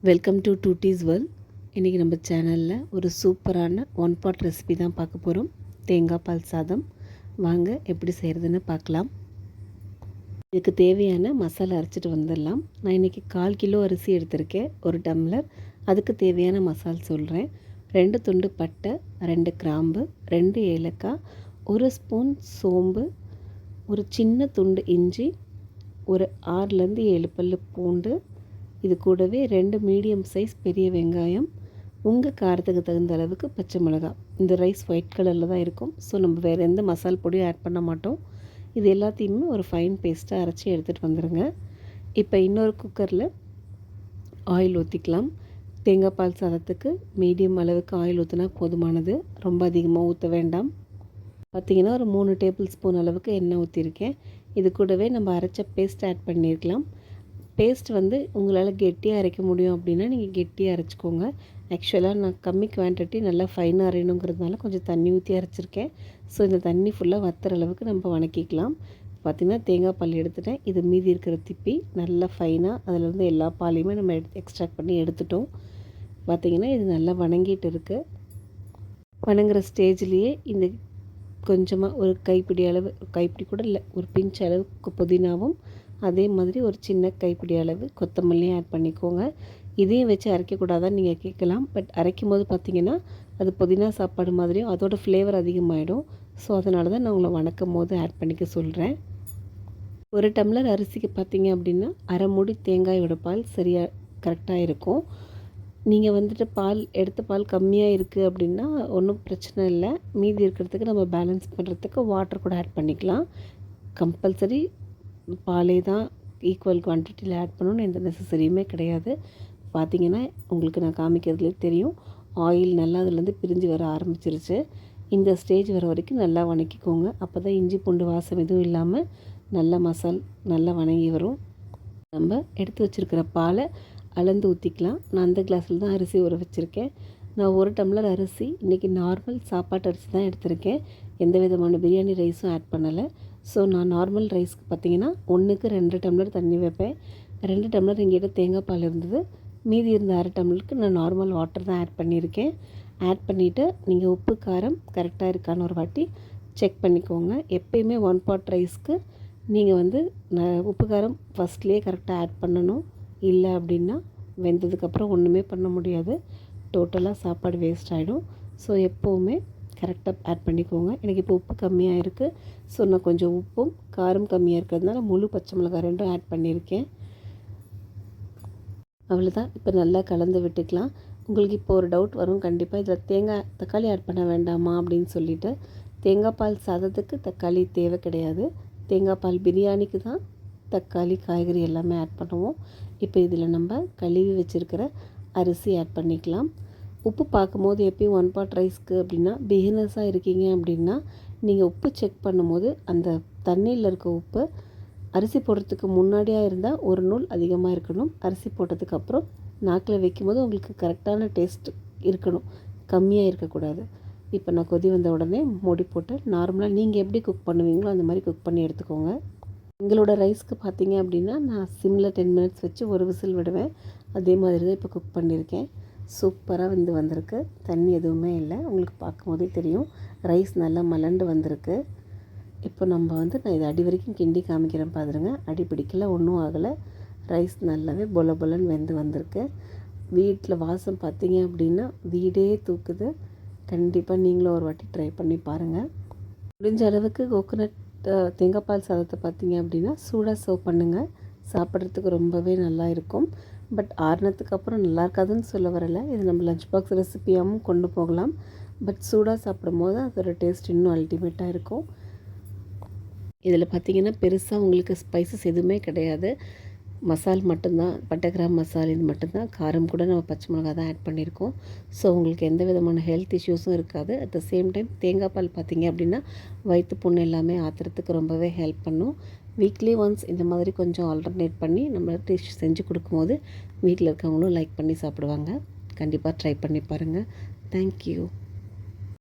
Welcome to டூட்டீஸ் world. இன்றைக்கி நம்ம சேனலில் ஒரு சூப்பரான ஒன் பாட் ரெசிபி தான் பார்க்க போகிறோம். தேங்காய் பால் சாதம். வாங்க எப்படி செய்கிறதுன்னு பார்க்கலாம். இதுக்கு தேவையான மசாலா அரைச்சிட்டு வந்துடலாம். நான் இன்றைக்கி 1/4 கிலோ அரிசி எடுத்திருக்கேன், 1 டம்ளர். அதுக்கு தேவையான மசால் சொல்கிறேன். 2 துண்டு பட்டை, 2 கிராம்பு, 2 ஏலக்காய், 1 ஸ்பூன் சோம்பு, ஒரு சின்ன துண்டு இஞ்சி, ஒரு 6லேருந்து 7 பல்லு பூண்டு, இது கூடவே 2 மீடியம் சைஸ் பெரிய வெங்காயம், உங்கள் காரத்துக்கு தகுந்த அளவுக்கு பச்சை மிளகாய். இந்த ரைஸ் ஒயிட் கலரில் தான் இருக்கும். ஸோ நம்ம வேறு எந்த மசால் பொடியும் ஆட் பண்ண மாட்டோம். இது எல்லாத்தையுமே ஒரு ஃபைன் பேஸ்ட்டாக அரைச்சி எடுத்துகிட்டு வந்துடுங்க. இப்போ இன்னொரு குக்கரில் ஆயில் ஊற்றிக்கலாம். தேங்காய் பால் சாதத்துக்கு மீடியம் அளவுக்கு ஆயில் ஊற்றினா போதுமானது, ரொம்ப அதிகமாக ஊற்ற வேண்டாம். பார்த்திங்கன்னா ஒரு 3 டேபிள் ஸ்பூன் அளவுக்கு எண்ணெய் ஊற்றிருக்கேன். இது கூடவே நம்ம அரைச்ச பேஸ்ட் ஆட் பண்ணியிருக்கலாம். பேஸ்ட் உங்களால் கெட்டியாக அரைக்க முடியும் அப்படின்னா நீங்கள் கெட்டியாக அரைச்சிக்கோங்க. ஆக்சுவலாக நான் கம்மி குவான்டிட்டி நல்லா ஃபைனாக அரையணுங்கிறதுனால கொஞ்சம் தண்ணி ஊற்றி அரைச்சிருக்கேன். ஸோ இந்த தண்ணி ஃபுல்லாக வத்துற அளவுக்கு நம்ம வணக்கிக்கலாம். பார்த்திங்கன்னா தேங்காய் பால் எடுத்துட்டேன். இது மீதி இருக்கிற திப்பி நல்லா ஃபைனாக அதில் எல்லா பாலையுமே நம்ம எக்ஸ்ட்ராக்ட் பண்ணி எடுத்துட்டோம். பார்த்திங்கன்னா இது நல்லா வணங்கிட்டு இருக்குது. வணங்குற ஸ்டேஜ்லேயே இந்த கொஞ்சமாக ஒரு கைப்பிடி அளவு, கைப்பிடி கூட இல்லை, ஒரு பிஞ்ச் அளவுக்கு புதினாவும், அதே மாதிரி ஒரு சின்ன கைப்பிடி அளவு கொத்தமல்லியும் ஆட் பண்ணிக்கோங்க. இதையும் வச்சு அரைக்கக்கூடாதான்னு நீங்கள் கேட்கலாம். பட் அரைக்கும் போது பார்த்திங்கன்னா அது புதினா சாப்பாடு மாதிரியும் அதோடய ஃப்ளேவர் அதிகமாகிடும். ஸோ அதனால தான் நான் உங்களை வணக்கும் போது ஆட் பண்ணிக்க சொல்கிறேன். 1 டம்ளர் அரிசிக்கு பார்த்திங்க அப்படின்னா அரை மூடி தேங்காயோட பால் சரியாக கரெக்டாக இருக்கும். நீங்கள் பால் எடுத்த பால் கம்மியாக இருக்குது அப்படின்னா ஒன்றும் பிரச்சனை இல்லை. மீதி இருக்கிறதுக்கு நம்ம பேலன்ஸ் பண்ணுறதுக்கு வாட்டர் கூட ஆட் பண்ணிக்கலாம். கம்பல்சரி பாலே தான் ஈக்குவல் குவான்டிட்டியில் ஆட் பண்ணணும்னு எந்த நெசசரியுமே கிடையாது. பார்த்திங்கன்னா உங்களுக்கு நான் காமிக்கிறதுலேயே தெரியும், ஆயில் நல்லா அதுலேருந்து பிரிஞ்சு வர ஆரம்பிச்சிருச்சு. இந்த ஸ்டேஜ் வர வரைக்கும் நல்லா வணக்கிக்கோங்க. அப்போ தான் இஞ்சி பூண்டு வாசம் எதுவும் இல்லாமல் நல்லா மசால் நல்லா வணங்கி வரும். நம்ம எடுத்து வச்சுருக்கிற பாலை அளந்து ஊற்றிக்கலாம். நான் அந்த கிளாஸில் தான் அரிசி ஊற வச்சுருக்கேன். நான் 1 டம்ளர் அரிசி இன்றைக்கி நார்மல் சாப்பாட்டு அரிசி தான் எடுத்திருக்கேன். எந்த விதமான பிரியாணி ரைஸும் ஆட் பண்ணலை. ஸோ நான் நார்மல் ரைஸ்க்கு பார்த்திங்கன்னா 1க்கு 2 டம்ளர் தண்ணி வைப்பேன். 2 டம்ளர் எங்கிட்ட தேங்காய் பால் இருந்தது. மீதி இருந்த அரை டம்ளருக்கு நான் நார்மல் வாட்டர் தான் ஆட் பண்ணியிருக்கேன். ஆட் பண்ணிவிட்டு நீங்கள் உப்பு காரம் கரெக்டாக இருக்கான்னு ஒரு வாட்டி செக் பண்ணிக்கோங்க. எப்பயுமே 1 பாட் ரைஸ்க்கு நீங்கள் உப்பு காரம் ஃபஸ்ட்லேயே கரெக்டாக ஆட் பண்ணணும். இல்லை அப்படின்னா வெந்ததுக்கப்புறம் ஒன்றுமே பண்ண முடியாது, டோட்டலாக சாப்பாடு வேஸ்ட் ஆகிடும். ஸோ எப்போவுமே கரெக்டாக ஆட் பண்ணிக்கோங்க. எனக்கு இப்போ உப்பு கம்மியாக இருக்குது. ஸோ நான் கொஞ்சம் உப்பும் காரம் கம்மியாக இருக்கிறதுனால முழு பச்சை மிளகாய் 2 ஆட் பண்ணியிருக்கேன். அவ்வளோதான். இப்போ நல்லா கலந்து விட்டுக்கலாம். உங்களுக்கு இப்போ ஒரு டவுட் வரும் கண்டிப்பாக, இதில் தக்காளி ஆட் பண்ண வேண்டாமா அப்படின்னு சொல்லிவிட்டு. தேங்காய் பால் சாதத்துக்கு தக்காளி தேவை கிடையாது. தேங்காய் பால் பிரியாணிக்கு தான் தக்காளி காய்கறி எல்லாமே ஆட் பண்ணுவோம். இப்போ இதில் நம்ம கழுவி வச்சுருக்கிற அரிசி ஆட் பண்ணிக்கலாம். உப்பு பார்க்கும்போது எப்பயும் 1 பாட் ரைஸ்க்கு அப்படின்னா பிகினர்ஸாக இருக்கீங்க அப்படின்னா நீங்கள் உப்பு செக் பண்ணும்போது அந்த தண்ணியில் இருக்க உப்பு அரிசி போடுறதுக்கு முன்னாடியாக இருந்தால் ஒரு நூல் அதிகமாக இருக்கணும். அரிசி போட்டதுக்கப்புறம் நாக்கில் வைக்கும்போது உங்களுக்கு கரெக்டான டேஸ்ட் இருக்கணும், கம்மியாக இருக்கக்கூடாது. இப்போ நான் கொதி வந்த உடனே மூடி போட்டு நார்மலாக நீங்கள் எப்படி குக் பண்ணுவீங்களோ அந்த மாதிரி குக் பண்ணி எடுத்துக்கோங்க. எங்களோட ரைஸ்க்கு பார்த்தீங்க அப்படின்னா நான் சிம்மில் 10 மினிட்ஸ் வச்சு ஒரு விசில் விடுவேன். அதே மாதிரி தான் இப்போ குக் பண்ணியிருக்கேன். சூப்பராக வந்திருக்கு. தண்ணி எதுவுமே இல்லை, உங்களுக்கு பார்க்கும்போதே தெரியும். ரைஸ் நல்லா மலண்டு வந்திருக்கு. இப்போ நம்ம நான் இதை அடி வரைக்கும் கிண்டி காமிக்கிறேன் பாருங்க. அடி பிடிக்கல, ஒன்றும் ஆகலை. ரைஸ் நல்லாவே பொல பொலன்னு வந்திருக்கு. வீட்டில் வாசம் பார்த்தீங்க அப்படின்னா வீடே தூக்குது. கண்டிப்பாக நீங்களும் ஒரு வாட்டி ட்ரை பண்ணி பாருங்கள். முடிஞ்ச அளவுக்கு கோகோனட் தேங்காய் பால் சாதத்தை பார்த்தீங்க அப்படின்னா சூடாக சர்வ் பண்ணுங்கள். சாப்பிட்றதுக்கு ரொம்பவே நல்லா இருக்கும். பட் ஆறுனதுக்கு அப்புறம் நல்லா இருக்காதுன்னு சொல்ல வரலை. இது நம்ம லஞ்ச் பாக்ஸ் ரெசிபியாகவும் கொண்டு போகலாம். பட் சூடாக சாப்பிடும் போது அதோட டேஸ்ட் இன்னும் அல்டிமேட்டாக இருக்கும். இதில் பார்த்திங்கன்னா பெருசாக உங்களுக்கு ஸ்பைசஸ் எதுவுமே கிடையாது. மசால் மட்டும்தான், பட்டை கிராம்பு மசால் இது மட்டும்தான். காரம் கூட நம்ம பச்சை மிளகாய் தான் ஆட் பண்ணியிருக்கோம். ஸோ உங்களுக்கு எந்த விதமான ஹெல்த் இஷ்யூஸும் இருக்காது. அட் த சேம் டைம் தேங்காய் பால் பார்த்திங்க அப்படின்னா வயிற்று புண்ணு எல்லாமே ஆற்றுறதுக்கு ரொம்பவே ஹெல்ப் பண்ணும். வீக்லி ஒன்ஸ் இந்த மாதிரி கொஞ்சம் ஆல்டர்னேட் பண்ணி நம்ம டிஷ் செஞ்சு கொடுக்கும்போது வீட்டில் இருக்கவங்களும் லைக் பண்ணி சாப்பிடுவாங்க. கண்டிப்பாக ட்ரை பண்ணி பாருங்கள். தேங்க்யூ.